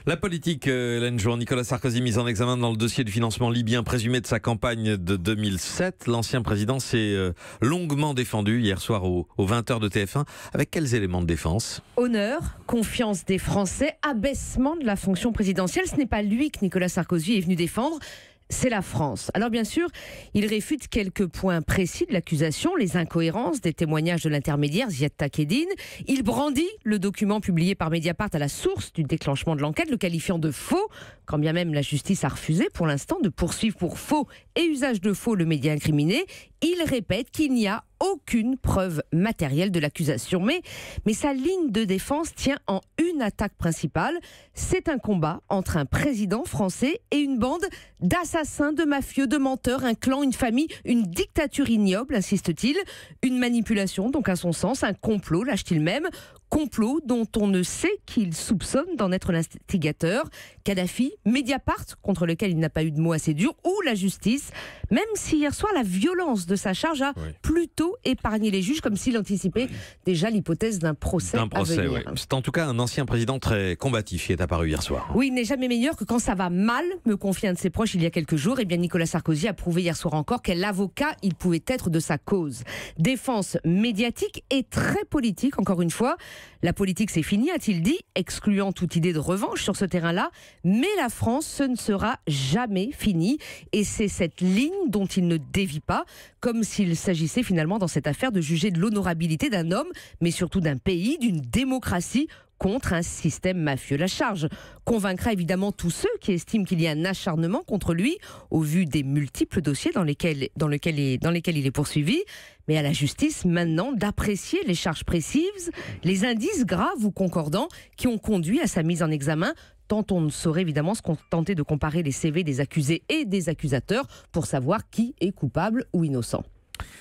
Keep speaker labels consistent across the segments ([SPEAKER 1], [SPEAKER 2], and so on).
[SPEAKER 1] La politique, Hélène Jouan, Nicolas Sarkozy mis en examen dans le dossier du financement libyen présumé de sa campagne de 2007. L'ancien président s'est longuement défendu hier soir aux 20h de TF1. Avec quels éléments de défense ?
[SPEAKER 2] Honneur, confiance des Français, abaissement de la fonction présidentielle. Ce n'est pas lui que Nicolas Sarkozy est venu défendre. C'est la France. Alors bien sûr, il réfute quelques points précis de l'accusation, les incohérences des témoignages de l'intermédiaire Ziad Takieddine. Il brandit le document publié par Mediapart à la source du déclenchement de l'enquête, le qualifiant de faux, quand bien même la justice a refusé pour l'instant de poursuivre pour faux et usage de faux le média incriminé. Il répète qu'il n'y a aucune preuve matérielle de l'accusation. Mais sa ligne de défense tient en une attaque principale. C'est un combat entre un président français et une bande d'assassins, de mafieux, de menteurs, un clan, une famille, une dictature ignoble, insiste-t-il. Une manipulation, donc à son sens, un complot, lâche-t-il même. Complot dont on ne sait qu'il soupçonne d'en être l'instigateur. Kadhafi, Mediapart, contre lequel il n'a pas eu de mots assez durs, ou la justice, même si hier soir la violence de sa charge a plutôt épargné les juges, comme s'il anticipait déjà l'hypothèse d'un procès à venir.
[SPEAKER 1] Oui. C'est en tout cas un ancien président très combatif qui est apparu hier soir.
[SPEAKER 2] Oui, il n'est jamais meilleur que quand ça va mal, me confie un de ses proches il y a quelques jours. Et bien Nicolas Sarkozy a prouvé hier soir encore quel avocat il pouvait être de sa cause. Défense médiatique et très politique, encore une fois. La politique, c'est fini, a-t-il dit, excluant toute idée de revanche sur ce terrain-là. Mais la France, ce ne sera jamais fini. Et c'est cette ligne dont il ne dévie pas, comme s'il s'agissait finalement dans cette affaire de juger de l'honorabilité d'un homme, mais surtout d'un pays, d'une démocratie, contre un système mafieux. La charge convaincra évidemment tous ceux qui estiment qu'il y a un acharnement contre lui, au vu des multiples dossiers dans lesquels il est poursuivi. Mais à la justice, maintenant, d'apprécier les charges précises, les indices graves ou concordants qui ont conduit à sa mise en examen, tant on ne saurait évidemment se contenter de comparer les CV des accusés et des accusateurs pour savoir qui est coupable ou innocent.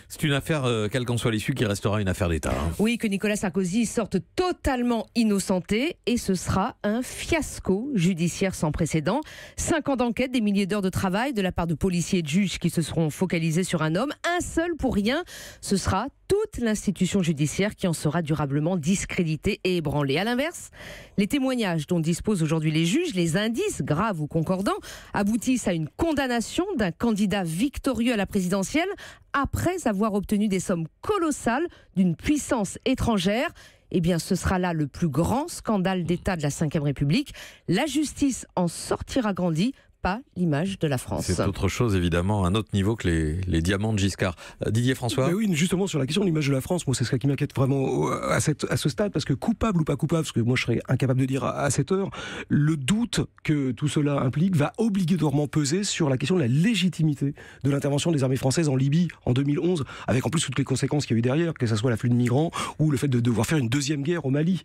[SPEAKER 1] C'est une affaire, quelle qu'en soit l'issue, qui restera une affaire d'État.
[SPEAKER 2] Oui, que Nicolas Sarkozy sorte totalement innocenté et ce sera un fiasco judiciaire sans précédent. 5 ans d'enquête, des milliers d'heures de travail de la part de policiers et de juges qui se seront focalisés sur un homme. Un seul pour rien, ce sera toute l'institution judiciaire qui en sera durablement discréditée et ébranlée. À l'inverse, les témoignages dont disposent aujourd'hui les juges, les indices graves ou concordants, aboutissent à une condamnation d'un candidat victorieux à la présidentielle après avoir obtenu des sommes colossales d'une puissance étrangère. Eh bien, ce sera là le plus grand scandale d'État de la Ve République. La justice en sortira grandie, pas l'image de la France.
[SPEAKER 1] C'est autre chose, évidemment, un autre niveau que les diamants de Giscard. Didier François ?
[SPEAKER 3] Mais oui, justement, sur la question de l'image de la France, moi, c'est ce qui m'inquiète vraiment à ce stade, parce que coupable ou pas coupable, parce que moi, je serais incapable de dire à cette heure, le doute que tout cela implique va obligatoirement peser sur la question de la légitimité de l'intervention des armées françaises en Libye en 2011, avec en plus toutes les conséquences qu'il y a eu derrière, que ce soit l'afflux de migrants ou le fait de devoir faire une deuxième guerre au Mali.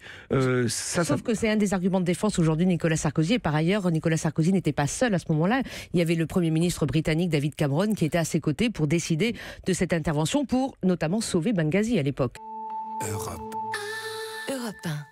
[SPEAKER 2] Sauf que c'est un des arguments de défense aujourd'hui de Nicolas Sarkozy, et par ailleurs, Nicolas Sarkozy n'était pas seul à ce moment-là. Il y avait le Premier ministre britannique David Cameron qui était à ses côtés pour décider de cette intervention pour notamment sauver Benghazi à l'époque.
[SPEAKER 4] Europe 1.